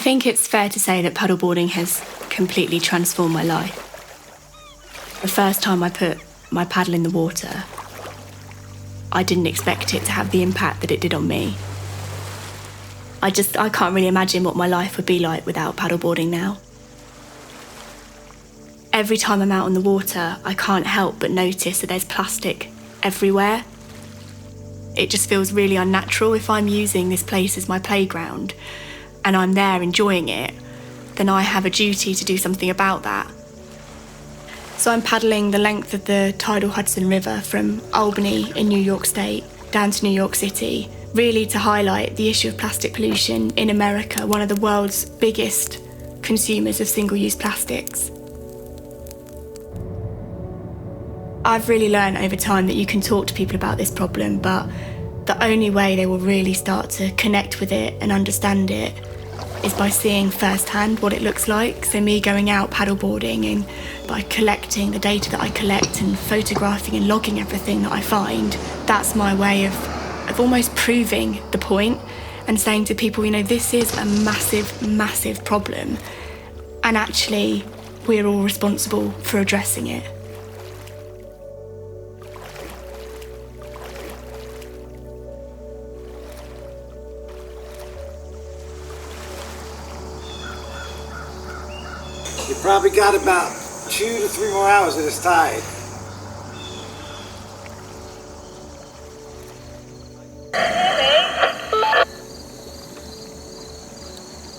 think it's fair to say that paddleboarding has completely transformed my life. The first time I put my paddle in the water, I didn't expect it to have the impact that it did on me. I can't really imagine what my life would be like without paddleboarding now. Every time I'm out on the water, I can't help but notice that there's plastic everywhere. It just feels really unnatural. If I'm using this place as my playground and I'm there enjoying it, then I have a duty to do something about that. So I'm paddling the length of the tidal Hudson River from Albany in New York State down to New York City, really to highlight the issue of plastic pollution in America, one of the world's biggest consumers of single-use plastics. I've really learned over time that you can talk to people about this problem, but the only way they will really start to connect with it and understand it is by seeing firsthand what it looks like. So me going out paddleboarding and by collecting the data that I collect and photographing and logging everything that I find, that's my way of almost proving the point and saying to people, this is a massive, massive problem. And actually, we're all responsible for addressing it. You probably got about 2 to 3 more hours of this tide.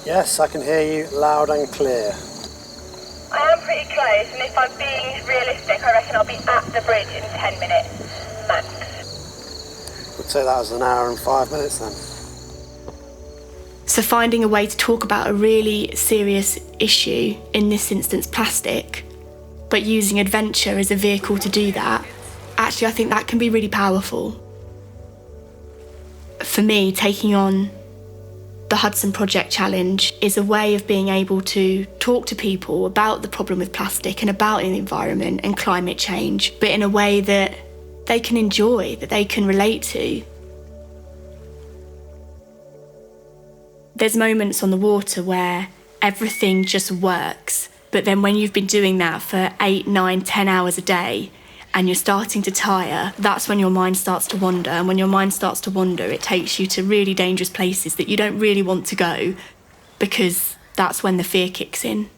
Yes, I can hear you loud and clear. I am pretty close, and if I'm being realistic, I reckon I'll be at the bridge in 10 minutes, max. We'll take that as an hour and 5 minutes then. So finding a way to talk about a really serious issue, in this instance plastic, but using adventure as a vehicle to do that, actually I think that can be really powerful. For me, taking on the Hudson Project Challenge is a way of being able to talk to people about the problem with plastic and about the environment and climate change, but in a way that they can enjoy, that they can relate to. There's moments on the water where everything just works, but then when you've been doing that for 8, 9, 10 hours a day and you're starting to tire, that's when your mind starts to wander. And when your mind starts to wander, it takes you to really dangerous places that you don't really want to go, because that's when the fear kicks in.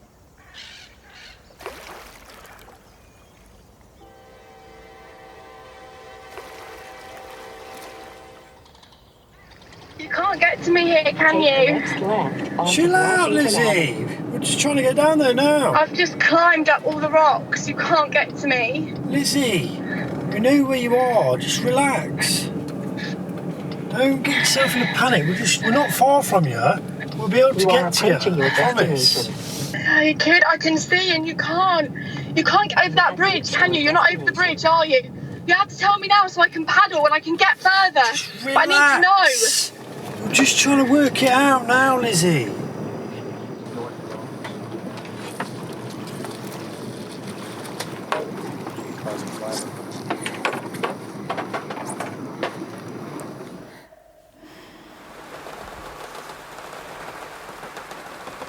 You can't get to me here, can you? Chill out, Lizzie. We're just trying to get down there now. I've just climbed up all the rocks. You can't get to me. Lizzie, we know where you are. Just relax. Don't get yourself in a panic. We're not far from you. We'll be able to get to you. I promise. You kid, I can see, and you can't. You can't get over that bridge, can you? You're not over the bridge, are you? You have to tell me now so I can paddle and I can get further. But I need to know. We're just trying to work it out now, Lizzie.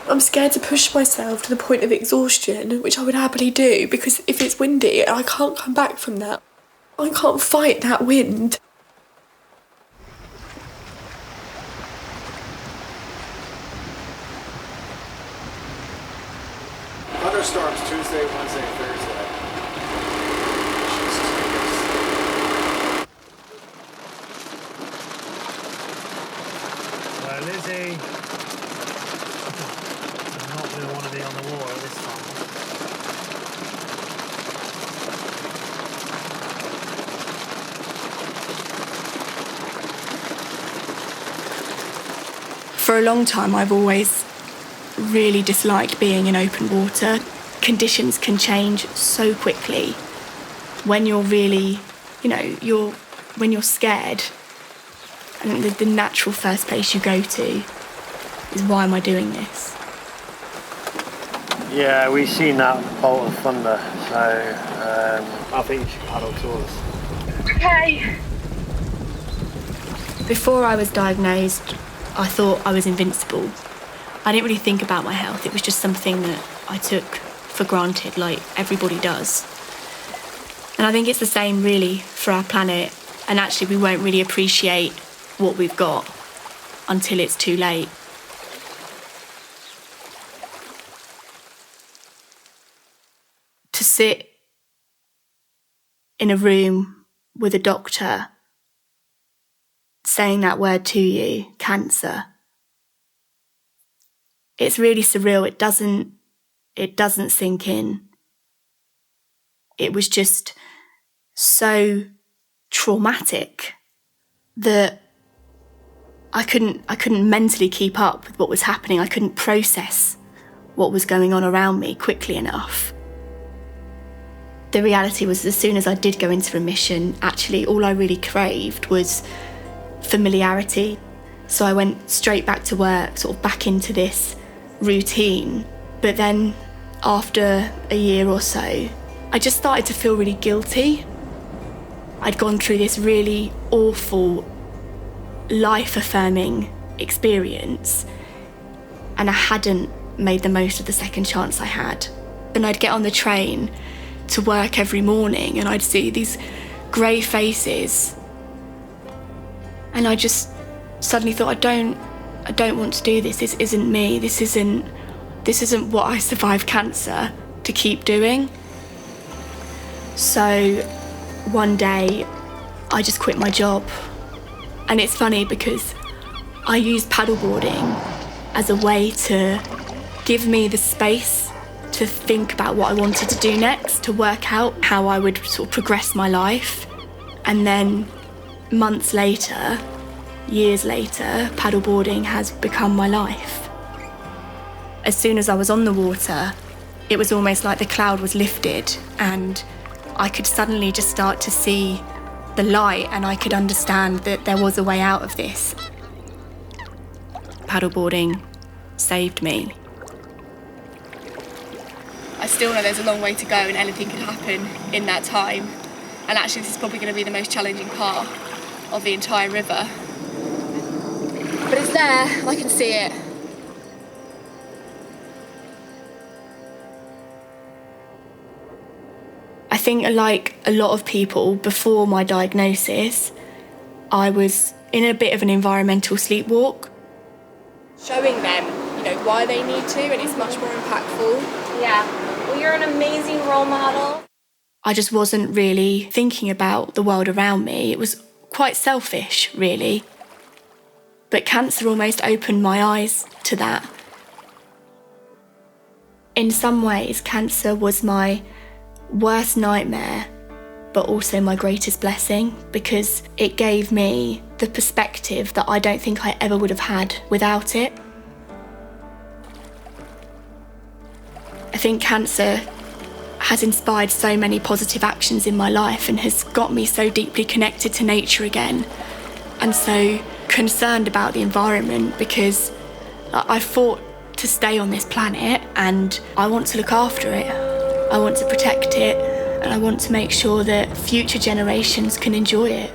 I'm scared to push myself to the point of exhaustion, which I would happily do, because if it's windy, I can't come back from that. I can't fight that wind. Thunderstorms Tuesday, Wednesday, and Thursday. Well, Lizzie, I'm not going to want to be on the water this time. For a long time, I've always really disliked being in open water. Conditions can change so quickly. When you're really, when you're scared, and the natural first place you go to is, why am I doing this? Yeah, we've seen that bolt of thunder, so I think you should paddle towards us. Okay. Before I was diagnosed, I thought I was invincible. I didn't really think about my health. It was just something that I took for granted, like everybody does. And I think it's the same really for our planet. And actually we won't really appreciate what we've got until it's too late. To sit in a room with a doctor saying that word to you, cancer, it's really surreal. It doesn't sink in. It was just so traumatic that I couldn't mentally keep up with what was happening. I couldn't process what was going on around me quickly enough. The reality was, as soon as I did go into remission, actually all I really craved was familiarity. So I went straight back to work, sort of back into this routine. But then after a year or so, I just started to feel really guilty. I'd gone through this really awful, life-affirming experience, and I hadn't made the most of the second chance I had. And I'd get on the train to work every morning and I'd see these grey faces, and I just suddenly thought, I don't want to do this. This isn't me. This isn't what I survived cancer to keep doing. So one day I just quit my job. And it's funny because I used paddleboarding as a way to give me the space to think about what I wanted to do next, to work out how I would sort of progress my life. And then months later, years later, paddleboarding has become my life. As soon as I was on the water, it was almost like the cloud was lifted and I could suddenly just start to see the light, and I could understand that there was a way out of this. Paddleboarding saved me. I still know there's a long way to go and anything can happen in that time. And actually this is probably going to be the most challenging part of the entire river. But it's there, and I can see it. I think, like a lot of people, before my diagnosis, I was in a bit of an environmental sleepwalk. Showing them, why they need to, and it's much more impactful. Yeah, well, you're an amazing role model. I just wasn't really thinking about the world around me. It was quite selfish, really. But cancer almost opened my eyes to that. In some ways, cancer was my worst nightmare, but also my greatest blessing, because it gave me the perspective that I don't think I ever would have had without it. I think cancer has inspired so many positive actions in my life and has got me so deeply connected to nature again, and so concerned about the environment, because I fought to stay on this planet and I want to look after it. I want to protect it, and I want to make sure that future generations can enjoy it.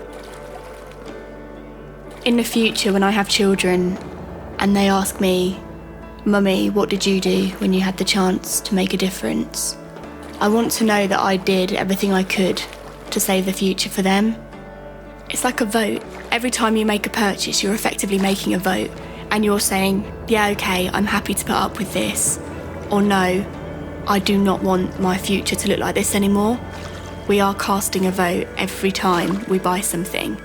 In the future, when I have children and they ask me, "Mummy, what did you do when you had the chance to make a difference?" I want to know that I did everything I could to save the future for them. It's like a vote. Every time you make a purchase, you're effectively making a vote, and you're saying, yeah, okay, I'm happy to put up with this, or no, I do not want my future to look like this anymore. We are casting a vote every time we buy something.